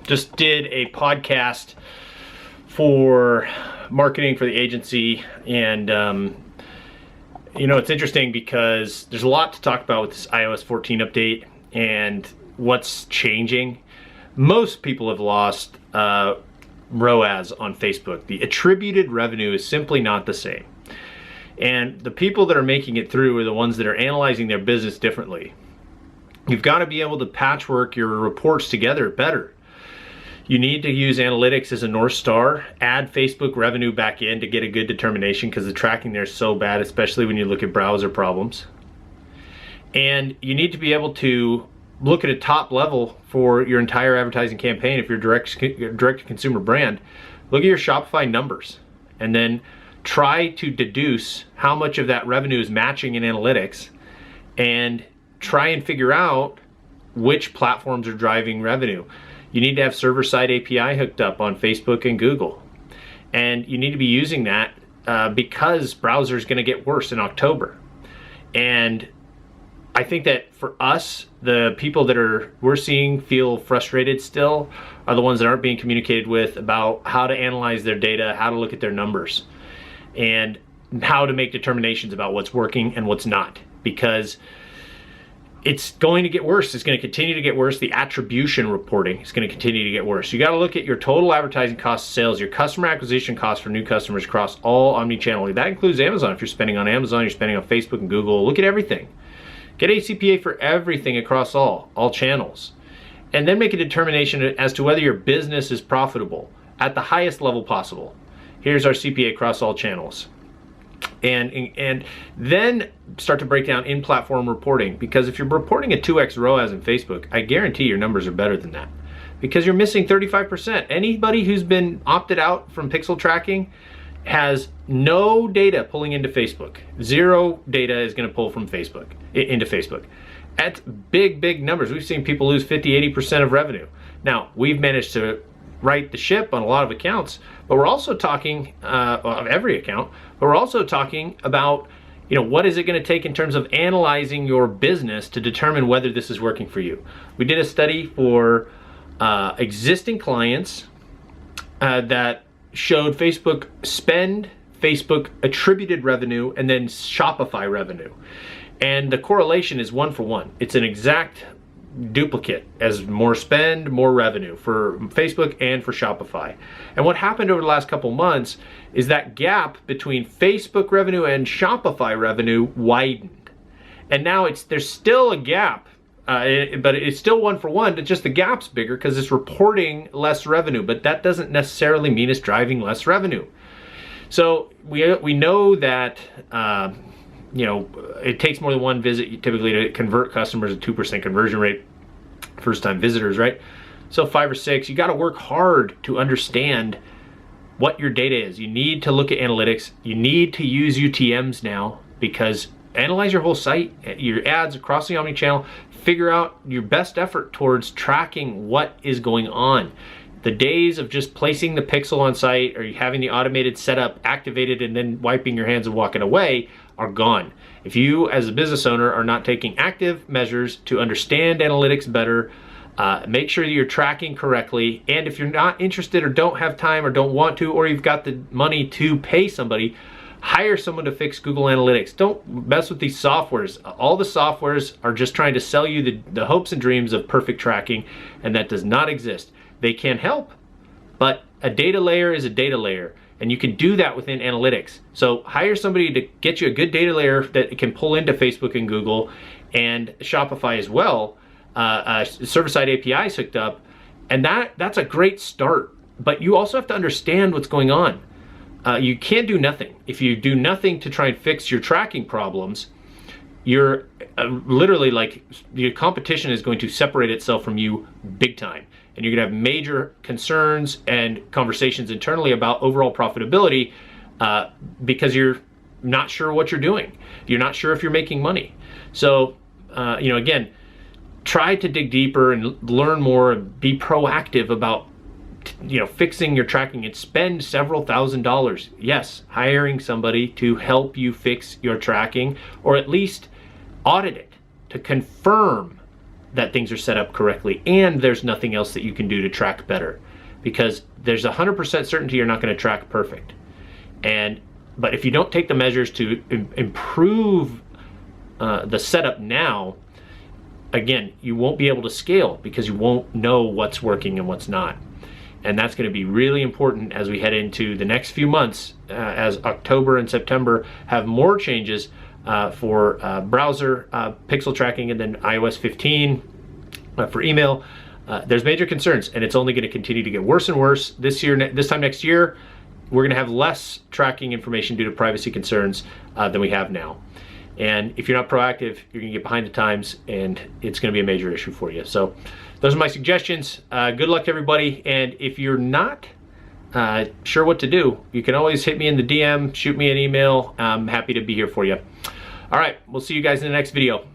just did a podcast for marketing for the agency, and you know, it's interesting because there's a lot to talk about with this iOS 14 update and what's changing. Most people have lost ROAS on Facebook. The attributed revenue is simply not the same. And the people that are making it through are the ones that are analyzing their business differently. You've got to be able to patchwork your reports together better. You need to use analytics as a North Star, add Facebook revenue back in to get a good determination, because the tracking there is so bad, especially when you look at browser problems. And you need to be able to look at a top level for your entire advertising campaign. If you're a direct-to-consumer brand, look at your Shopify numbers and then try to deduce how much of that revenue is matching in analytics, and try and figure out which platforms are driving revenue. You need to have server-side API hooked up on Facebook and Google. And you need to be using that because browser is going to get worse in October. And I think that for us, the people that we're seeing feel frustrated still are the ones that aren't being communicated with about how to analyze their data, how to look at their numbers, and how to make determinations about what's working and what's not. Because it's going to get worse. It's going to continue to get worse. The attribution reporting is going to continue to get worse. You got to look at your total advertising cost of sales, your customer acquisition costs for new customers across all omni-channel. That includes Amazon. If you're spending on Amazon, you're spending on Facebook and Google. Look at everything. Get a CPA for everything across all channels. And then make a determination as to whether your business is profitable at the highest level possible. Here's our CPA across all channels. And then start to break down in-platform reporting, because if you're reporting a 2x ROAS in Facebook, I guarantee your numbers are better than that, because you're missing 35%. Anybody who's been opted out from pixel tracking has no data pulling into Facebook. Zero data is going to pull from Facebook into Facebook. That's big numbers. We've seen people lose 50-80% of revenue. Now, we've managed to right the ship on a lot of accounts, but we're also talking of every account, but we're also talking about, you know, what is it going to take in terms of analyzing your business to determine whether this is working for you. We did a study for existing clients that showed Facebook spend, Facebook attributed revenue, and then Shopify revenue. And the correlation is 1-for-1. It's an exact duplicate, as more spend, more revenue for Facebook and for Shopify. And what happened over the last couple months is that gap between Facebook revenue and Shopify revenue widened. And now there's still a gap, but it's still 1-for-1, just the gap's bigger because it's reporting less revenue, but that doesn't necessarily mean it's driving less revenue. So we know that you know, it takes more than one visit typically to convert customers, a 2% conversion rate, first-time visitors, right? So 5 or 6, you got to work hard to understand what your data is. You need to look at analytics. You need to use UTMs now, because analyze your whole site, your ads across the omnichannel, figure out your best effort towards tracking what is going on. The days of just placing the pixel on site or having the automated setup activated and then wiping your hands and walking away are gone. If you as a business owner are not taking active measures to understand analytics better, make sure that you're tracking correctly, and if you're not interested or don't have time or don't want to, or you've got the money to pay somebody, hire someone to fix Google Analytics. Don't mess with these softwares. All the softwares are just trying to sell you the hopes and dreams of perfect tracking, and that does not exist. They can help, but a data layer is a data layer, and you can do that within analytics. So hire somebody to get you a good data layer that can pull into Facebook and Google and Shopify as well. Server-side APIs hooked up, and that's a great start. But you also have to understand what's going on. You can't do nothing. If you do nothing to try and fix your tracking problems, you're literally like, your competition is going to separate itself from you big time. And you're gonna have major concerns and conversations internally about overall profitability because you're not sure what you're doing. You're not sure if you're making money. So, you know, again, try to dig deeper and learn more and be proactive about, you know, fixing your tracking, and spend several $1,000s. Yes, hiring somebody to help you fix your tracking, or at least audit it to confirm that things are set up correctly, and there's nothing else that you can do to track better, because there's 100% certainty you're not going to track perfect. But if you don't take the measures to improve the setup now, again, you won't be able to scale because you won't know what's working and what's not. And that's going to be really important as we head into the next few months, as October and September have more changes for browser pixel tracking, and then iOS 15 for email. There's major concerns, and it's only going to continue to get worse and worse. This time next year, we're going to have less tracking information due to privacy concerns than we have now. And if you're not proactive, you're going to get behind the times, and it's going to be a major issue for you. So those are my suggestions. Good luck to everybody. And if you're not sure what to do, you can always hit me in the DM, shoot me an email. I'm happy to be here for you. All right, we'll see you guys in the next video.